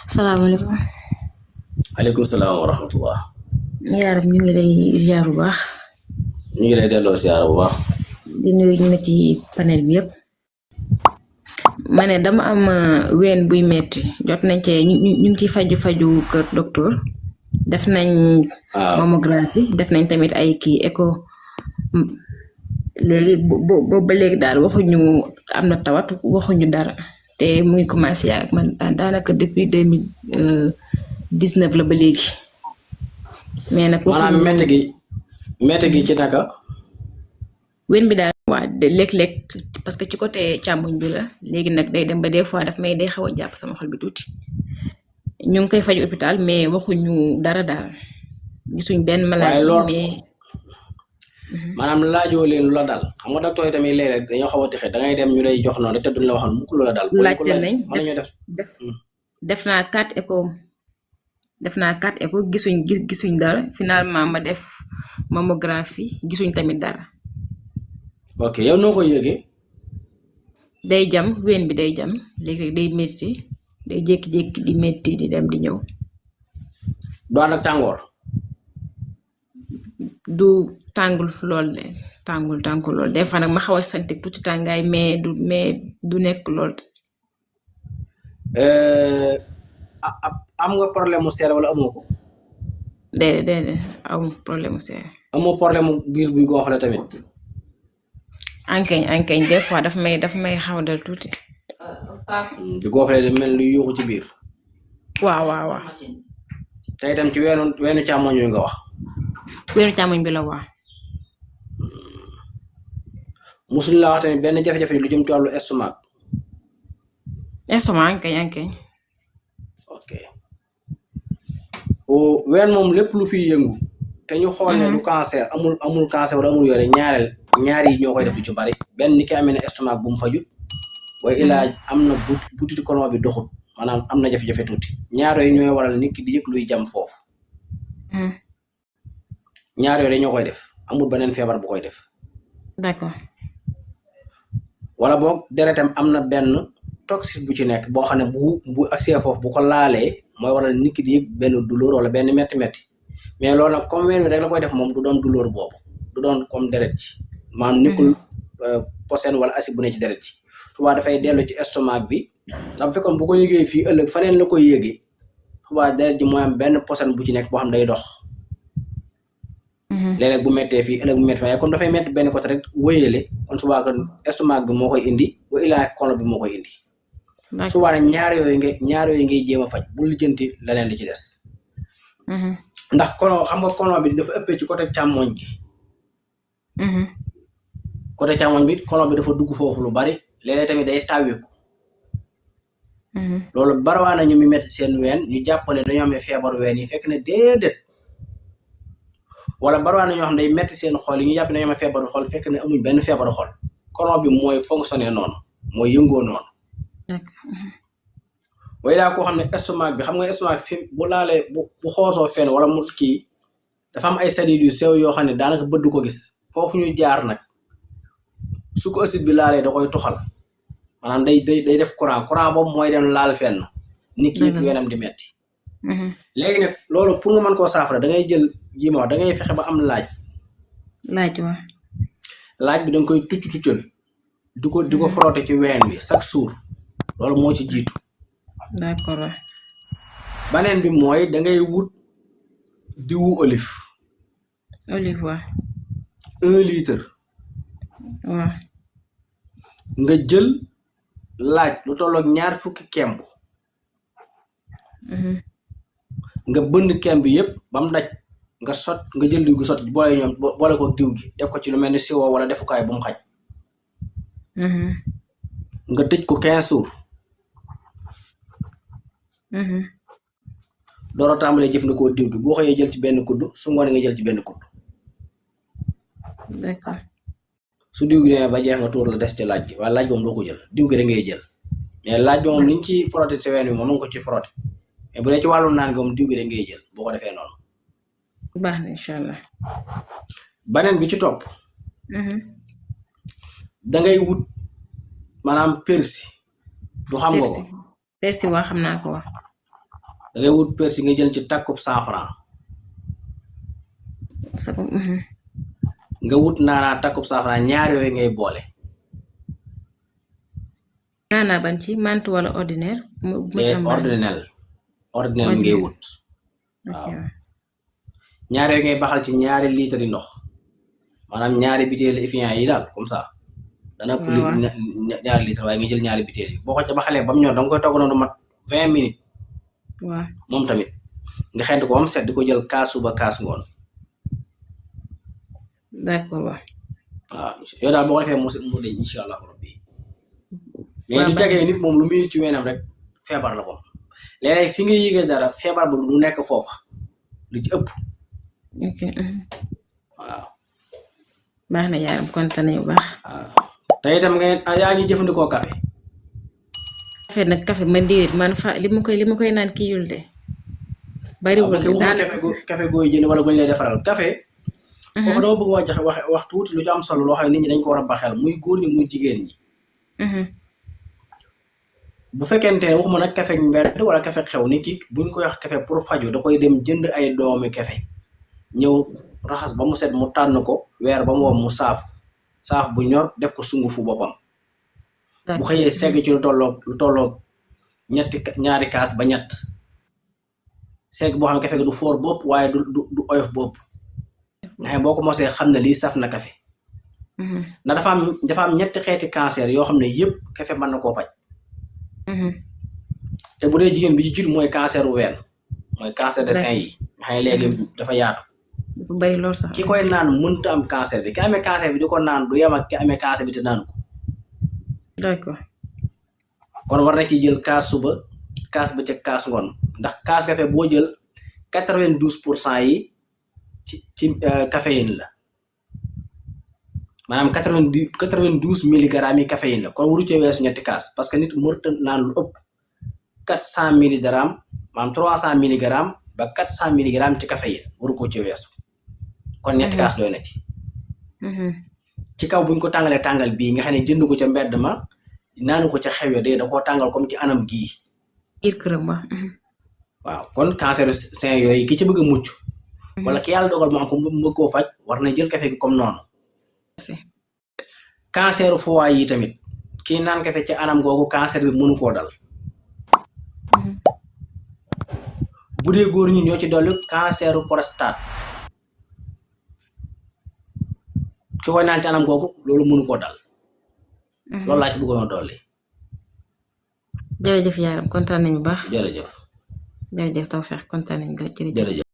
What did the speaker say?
salaamaaleykum. aleykum salaam wa rahmatullah. yaaram ñu ngi lay ziar bu baax. ñu ngi lay delloo siyaara bu baax. di nuyu ñu ne ci panel bi yëpp. ma ne dama am ween buy metti jot nañ cee ñu ngi ci faju kër docteur. def nañ mammographie def nañ tamit ay kii écho. léegi boobu ba léegi daal waxuñu am na tawat waxuñu dara te mu ngi commencé ak man daanaka depuis 2019 la ba léegi. mais nag maanaam métti gi ci naka. wen bi daal waa léeg-léeg parce que ci côté càmmoñ bi la léegi nag day dem ba des fois daf may day xaw a jàpp sama xol bi tuuti ñu ngi koy faju hôpital mais waxuñu dara daal gisuñ benn maladie mais maanaam laajoo leen lu la dal xam nga docteur yi tamit léeg-léeg dañoo xaw a texe dangay dem ñu lay jox noonu rek te duñ la waxal mukk lu la dal. laajte nañ def naa 4 écho gisuñ dara finalement ma def mammographie gisuñ tamit dara. ok yow noo koy yëgee. day jam ween bi day jam léegi day métti day jékki-jékki di métti di dem di ñëw. du ànd ak tàngoor. du tàngul lool de tàngul lool des fois nag ma xaw a sant tuuti tàngaay mais du nekk lool. am nga problème mu seere wala amoo ko. déedéet amu problème mu seere. amoo problème mu biir buy gonflé tamit. ankeñ des fois daf may xaw dal tuuti. di gonflé di mel lu yuuxu ci biir. waaw. te itam ci weenu càmmoñ wi nga wax. weenu càmmoñ bi la waa. musuñ laa wax tamit benn jafe-jafe lu jëm ci wàllu estomac. estomac ankeñ. ok ween moom lépp lu fiy yëngu. te ñu xool ne du cancer amul cancer wala amul yore ñaar yi ñoo koy def lu ci bari. benn ni ki amee ne estomac bu mu fajut. waaye ilaa am na butitu colon bi doxut maanaam am na jafe-jafe tuuti ñaar yooyu ñooy waral nit ki di yëg luy jam foofu. ñaar yooyu ñoo koy def amul beneen feebar bu koy def. d'accord. wala boog deretam am na benn toxique bu ci nekk boo xam ne bu accès foofu bu ko laalee mooy waral nit ki di yëg benn douleur wala benn metti mais loolu nag comme ween wi rek la koy def moom du doon douleur boobu du doon comme deret ji maanaam nekkul posen wala acide bu ne ci deret ji subaa dafay dellu ci estomac bi ndax bu fekkoon bu ko yëgee fii ëllëg faneen la koy yëgee subaa deret ji mooy am benn posen bu ci nekk boo xam day dox. léeg-léeg bu méttee fii ëllëg bu métti waaye kon dafay métti benn côté rek wéyale kon subaa kon estomac bi moo koy indi wa ilaa colon bi moo koy indi. subaa nag ñaar yooyu ngay jéem a faj bu lijjanti leneen li ci des. ndax colon xam nga colon bi dafa ëppee ci côté càmmoñ gi. côté càmmoñ bi colon bi dafa dugg foofu lu bari léeg-léeg tamit day tàwwiku. loolu barawaa na ñu mi métti seen ween ñu jàpp ne dañoo amee feebaru ween yi fekk ne déedéet. wala barawaa na ñoo xam ne day metti seen xol yi ñu jàpp ne dañoo amee feebaru xol fekk ne amuñ benn feebaru xol colon bi mooy fonctionné noonu mooy yëngoo noonu. way laa koo xam ne estomac bi xam nga estomac fi bu laalee bu xoosoo fenn wala mu kii dafa am ay salides yu sew yoo xam ne daanaka bët du ko gis foofu ñu jaar nag su ko acide bi laalee da koy tuxal maanaam day def courant boobu mooy dem laal fenn nit ki weenam di metti léegi nag loolu pour nga mën koo saafara da ngay jël yi ma wax da ngay fexe ba am laaj bi da nga koy tuccal di ko frotter ci ween wi chaque jour loolu moo ci jiitu. d'accord. baneen bi mooy da ngay wut diwu olive waaw. 1 litre. waaw. nga jël laaj lu tollook 2 fukki kemb. nga bënn kemb yépp ba mu daj nga jël diw gi sotti boole ko diw gi def ko ci lu mel ni siwo wala defukaay bu mu xaj. nga tëj ko 15 jours. door a tàmbalee jëfandikoo diw gi boo xëyee jël ci benn kudd su ngoonee nga jël ci benn kudd. d'accord. su diw gi demee ba jeex nga tuur la des ci laaj gi waaye laaj moom doo ko jël diw gi da ngay jël mais laaj bi moom liñ ci frotté ci ween wi moom nga ko ci frotté mais bu dee ci wàllu naan gi moom diw gi da ngay jël boo ko defee noonu. baax na incha allah. baneen bi ci topp. da ngay wut maanaam persil. du xam nga ko persil waa xam naa ko wax. da ngay wut persil nga jël ci takkub 100 francs sa ko nga wut naanaa takkub 100 francs ñaar yooyu ngay boole. naanaa ban ci mantu wala ordinaire mu te ci am baax ordinaire ngay wut waaw ñaar yooyu ngay baxal ci ñaari litre ndox maanaam ñaari bitéeli Evian yi daal comme ça dana ëpp ñaari litre waaye nga jël ñaari bitéel yi boo ko ca baxalee ba mu ñor da nga koy togg noonu mat 20 minutes waaw moom tamit nga xent ko ba mu set di ko jël kaas suba kaas ngoon d'accord waaw yow daal boo ko defee mu deñ incha allah rabbi mais du jagee nit moom lu muy ci weenam rek feebar la moom léeg-léeg fi nga yëgee dara feebar bu du nekk foofa lu ci ëpp ok waaw baax na yaaram kontaan nañu baax te itam yaa ngi jëfandikoo café nag café man déedéet man fa li ma koy naan kii yul de bariwul de daanaka café gooy jënd wala guñ lay defaral café foofu dama bëgg wax tuuti lu ci am solo loo xam ne nit ñi dañ ko war a baxel muy góor ñi muy jigéen ñi bu fekkente ne waxuma nag café mbedd wala café xew ni ki buñ koy wax café pour faju da koy dem jënd ay doomi café ñëw raxas ba mu set mu tànn ko weer ba mu wom mu saaf bu ñor def ko sungufu boppam bu xëyee segg ci lu tolloog ñaari kaas ba ñett segg boo xam ne café gi du foor bopp waaye du oyof bopp nga xam boo ko mosee xam ne lii saf na café na dafa am ñetti xeeti cancer yoo xam ne yëpp café mën na koo faj te bu dee jigéen bi ci jiitu mooy cancer u ween mooy cancer de sein yi nga xam ne léegi dafa yaatu dafa bari lool sax ki koy naan mënta am cancer bi ki amee cancer bi di ko naan du yem ak ki amee cancer bi te naanu ko d'accord kon war na ci jël kaas suba kaas ba ca kaas ngoon ndax kaas café boo jël 92% yi ci caféine la maanaam 92 milligrammes yi caféine la kon waru ci weesu ñetti kaas parce que nit mënut naan lu ëpp 400 milligrammes maanaam 300 milligrammes ba 400 milligrammes ci caféine waru ko ci weesu kon ñetti kaas doy na ci kaw buñ ko tàngalee tàngal bii nga xam ne jënd ko ca mbedd ma naanu ko ca xew de da koo tàngal comme ci anam gii biir këram waaw kon cancer sein yooyu ki ci bëgg a mucc wala ki yàlla dogal mu am ko bëgg koo faj war na jël café gi comme noonu cancer foie yi tamit kii naan café ci anam googu cancer bi mënu koo dal bu dee góor ñi ñoo ci dolli canceru prostate ki koy naan ci anam googu loolu mënu koo dal loolu laa ci bëggoon a dolli jërëjëf yaaram kontaan nañu baax jërëjëf Tawfekh kontaan nañu jërëjëf jërëjëf